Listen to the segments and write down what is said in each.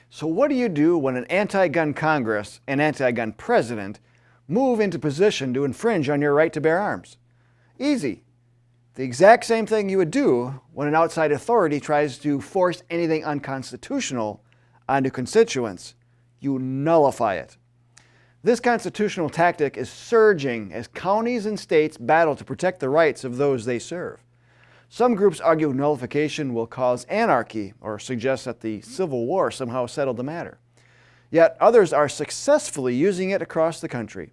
So what do you do when an anti-gun Congress and anti-gun president move into position to infringe on your right to bear arms? Easy. The exact same thing you would do when an outside authority tries to force anything unconstitutional onto constituents. You nullify it. This constitutional tactic is surging as counties and states battle to protect the rights of those they serve. Some groups argue nullification will cause anarchy or suggest that the Civil War somehow settled the matter. Yet others are successfully using it across the country.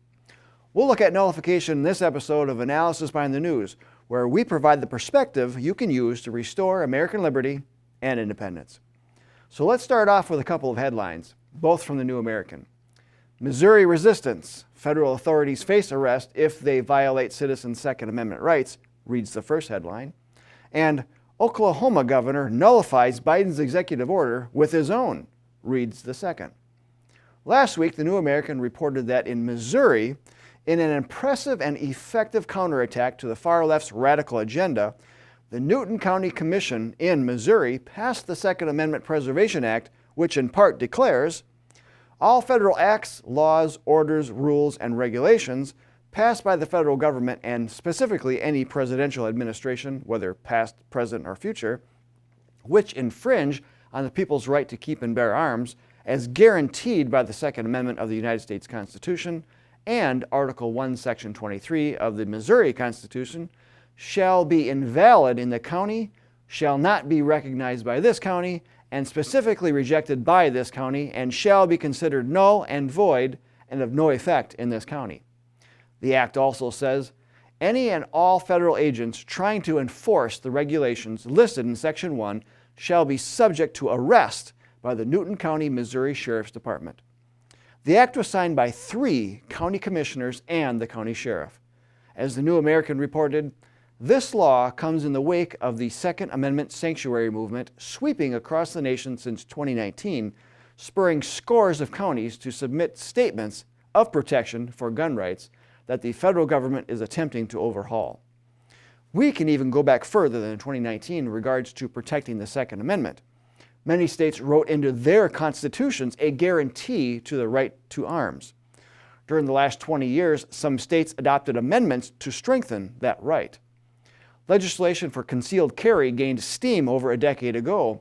We'll look at nullification in this episode of Analysis Behind the News, where we provide the perspective you can use to restore American liberty and independence. So let's start off with a couple of headlines, both from the New American. Missouri resistance. Federal authorities face arrest if they violate citizens' Second Amendment rights, reads the first headline. And Oklahoma governor nullifies Biden's executive order with his own, reads the second. Last week, the New American reported that in Missouri, in an impressive and effective counterattack to the far left's radical agenda, the Newton County Commission in Missouri passed the Second Amendment Preservation Act, which in part declares, all federal acts, laws, orders, rules, and regulations passed by the federal government and specifically any presidential administration, whether past, present, or future, which infringe on the people's right to keep and bear arms as guaranteed by the Second Amendment of the United States Constitution and Article 1, Section 23 of the Missouri Constitution, shall be invalid in the county, shall not be recognized by this county, and specifically rejected by this county, and shall be considered null and void and of no effect in this county. The act also says, any and all federal agents trying to enforce the regulations listed in Section 1 shall be subject to arrest by the Newton County, Missouri Sheriff's Department. The act was signed by 3 county commissioners and the county sheriff. As the New American reported, this law comes in the wake of the Second Amendment sanctuary movement sweeping across the nation since 2019, spurring scores of counties to submit statements of protection for gun rights that the federal government is attempting to overhaul. We can even go back further than 2019 in regards to protecting the Second Amendment. Many states wrote into their constitutions a guarantee to the right to arms. During the last 20 years, some states adopted amendments to strengthen that right. Legislation for concealed carry gained steam over a decade ago,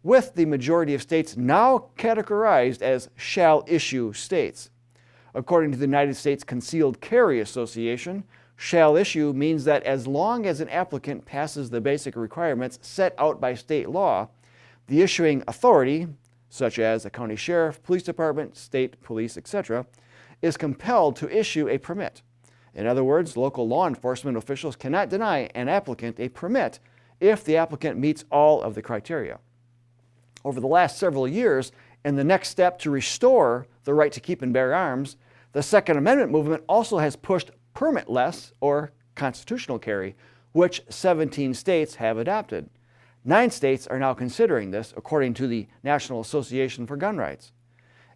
with the majority of states now categorized as shall-issue states. According to the United States Concealed Carry Association, shall-issue means that as long as an applicant passes the basic requirements set out by state law, the issuing authority, such as a county sheriff, police department, state police, etc., is compelled to issue a permit. In other words, local law enforcement officials cannot deny an applicant a permit if the applicant meets all of the criteria. Over the last several years, in the next step to restore the right to keep and bear arms, the Second Amendment movement also has pushed permitless or constitutional carry, which 17 states have adopted. 9 states are now considering this, according to the National Association for Gun Rights.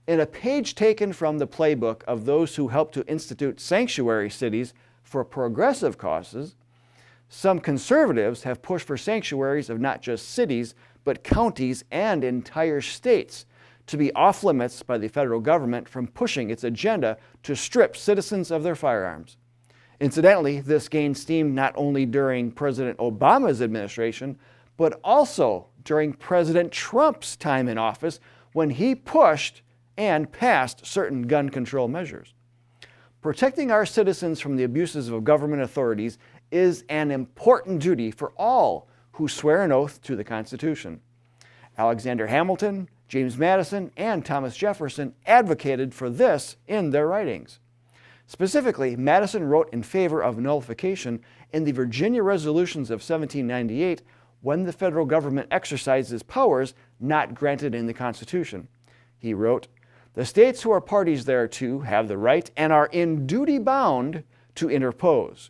In a page taken from the playbook of those who helped to institute sanctuary cities for progressive causes, some conservatives have pushed for sanctuaries of not just cities, but counties and entire states to be off limits by the federal government from pushing its agenda to strip citizens of their firearms. Incidentally, this gained steam not only during President Obama's administration, but also during President Trump's time in office when he pushed and passed certain gun control measures. Protecting our citizens from the abuses of government authorities is an important duty for all who swear an oath to the Constitution. Alexander Hamilton, James Madison, and Thomas Jefferson advocated for this in their writings. Specifically, Madison wrote in favor of nullification in the Virginia Resolutions of 1798 when the federal government exercises powers not granted in the Constitution. He wrote, "The states who are parties thereto have the right and are in duty bound to interpose."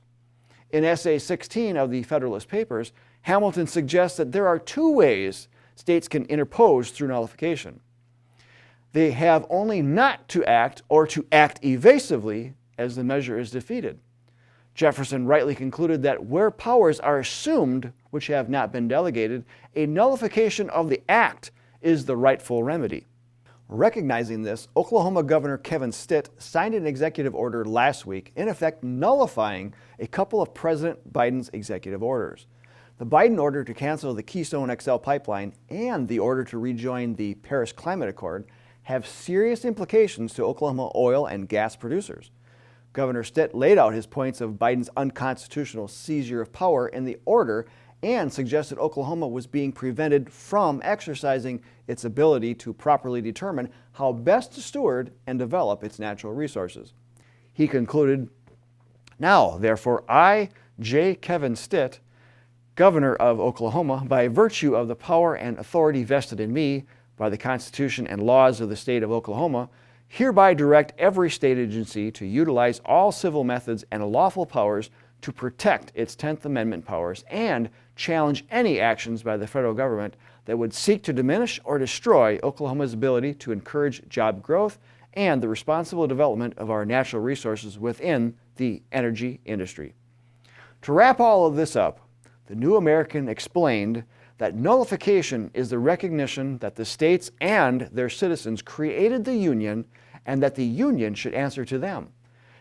In Essay 16 of the Federalist Papers, Hamilton suggests that there are 2 ways states can interpose through nullification. They have only not to act or to act evasively as the measure is defeated. Jefferson rightly concluded that where powers are assumed which have not been delegated, a nullification of the act is the rightful remedy. Recognizing this, Oklahoma Governor Kevin Stitt signed an executive order last week, in effect nullifying a couple of President Biden's executive orders. The Biden order to cancel the Keystone XL pipeline and the order to rejoin the Paris Climate Accord have serious implications to Oklahoma oil and gas producers. Governor Stitt laid out his points of Biden's unconstitutional seizure of power in the order and suggested Oklahoma was being prevented from exercising its ability to properly determine how best to steward and develop its natural resources. He concluded, "Now, therefore, I, J. Kevin Stitt, Governor of Oklahoma, by virtue of the power and authority vested in me by the Constitution and laws of the state of Oklahoma, hereby direct every state agency to utilize all civil methods and lawful powers to protect its 10th Amendment powers and challenge any actions by the federal government that would seek to diminish or destroy Oklahoma's ability to encourage job growth and the responsible development of our natural resources within the energy industry." To wrap all of this up, the New American explained that nullification is the recognition that the states and their citizens created the Union and that the Union should answer to them.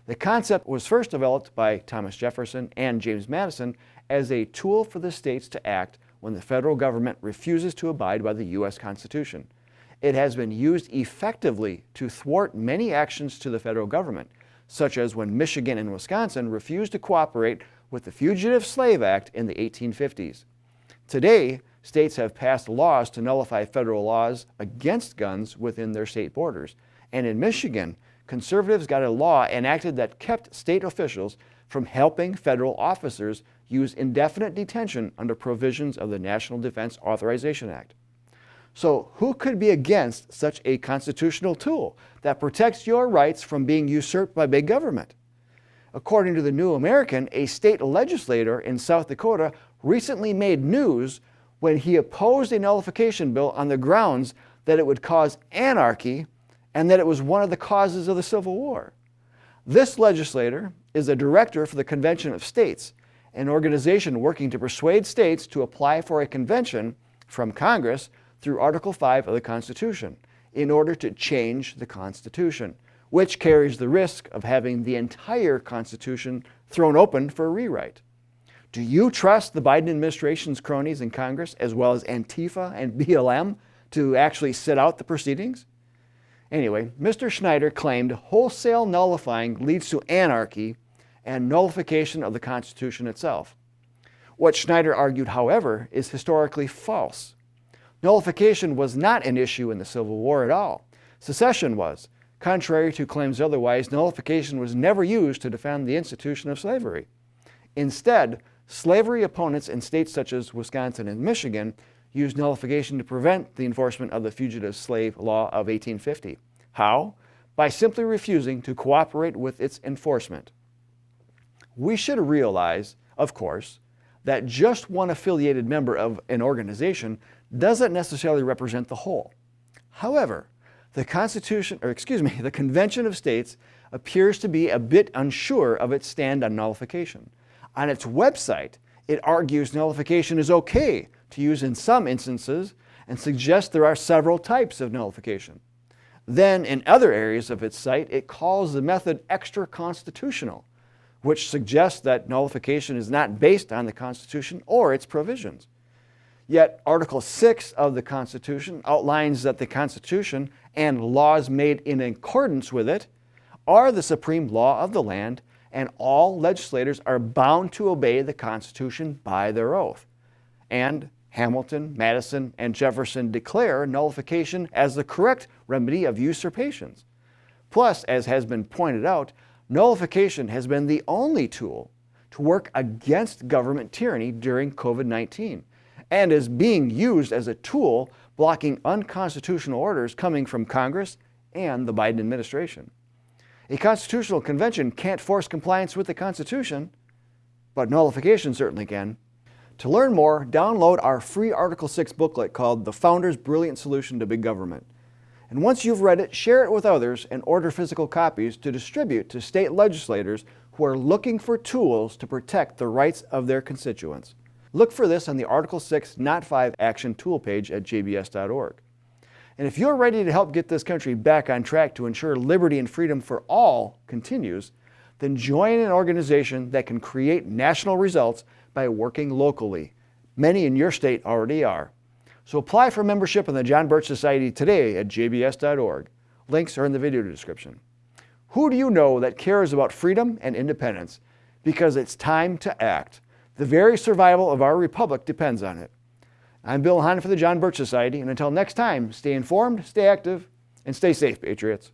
The concept was first developed by Thomas Jefferson and James Madison as a tool for the states to act when the federal government refuses to abide by the U.S. Constitution. It has been used effectively to thwart many actions to the federal government, such as when Michigan and Wisconsin refused to cooperate with the Fugitive Slave Act in the 1850s. Today, states have passed laws to nullify federal laws against guns within their state borders. And in Michigan, conservatives got a law enacted that kept state officials from helping federal officers use indefinite detention under provisions of the National Defense Authorization Act. So who could be against such a constitutional tool that protects your rights from being usurped by big government? According to the New American, a state legislator in South Dakota recently made news when he opposed a nullification bill on the grounds that it would cause anarchy and that it was one of the causes of the Civil War. This legislator is a director for the Convention of States, an organization working to persuade states to apply for a convention from Congress through Article 5 of the Constitution in order to change the Constitution, which carries the risk of having the entire Constitution thrown open for a rewrite. Do you trust the Biden administration's cronies in Congress, as well as Antifa and BLM, to actually sit out the proceedings? Anyway, Mr. Schneider claimed wholesale nullifying leads to anarchy and nullification of the Constitution itself. What Schneider argued, however, is historically false. Nullification was not an issue in the Civil War at all. Secession was. Contrary to claims otherwise, nullification was never used to defend the institution of slavery. Instead, slavery opponents in states such as Wisconsin and Michigan used nullification to prevent the enforcement of the Fugitive Slave Law of 1850. How? By simply refusing to cooperate with its enforcement. We should realize, of course, that just one affiliated member of an organization doesn't necessarily represent the whole. However, the Convention of States appears to be a bit unsure of its stand on nullification. On its website, it argues nullification is okay to use in some instances and suggests there are several types of nullification. Then, in other areas of its site, it calls the method extra-constitutional, which suggests that nullification is not based on the Constitution or its provisions. Yet, Article 6 of the Constitution outlines that the Constitution and laws made in accordance with it are the supreme law of the land, and all legislators are bound to obey the Constitution by their oath. And Hamilton, Madison, and Jefferson declare nullification as the correct remedy of usurpations. Plus, as has been pointed out, nullification has been the only tool to work against government tyranny during COVID-19 and is being used as a tool blocking unconstitutional orders coming from Congress and the Biden administration. A constitutional convention can't force compliance with the Constitution, but nullification certainly can. To learn more, download our free Article 6 booklet called The Founder's Brilliant Solution to Big Government. And once you've read it, share it with others and order physical copies to distribute to state legislators who are looking for tools to protect the rights of their constituents. Look for this on the Article 6 Not 5 Action Tool page at jbs.org. And if you're ready to help get this country back on track to ensure liberty and freedom for all continues, then join an organization that can create national results by working locally. Many in your state already are. So apply for membership in the John Birch Society today at jbs.org. Links are in the video description. Who do you know that cares about freedom and independence? Because it's time to act. The very survival of our republic depends on it. I'm Bill Hahn for the John Birch Society, and until next time, stay informed, stay active, and stay safe, Patriots.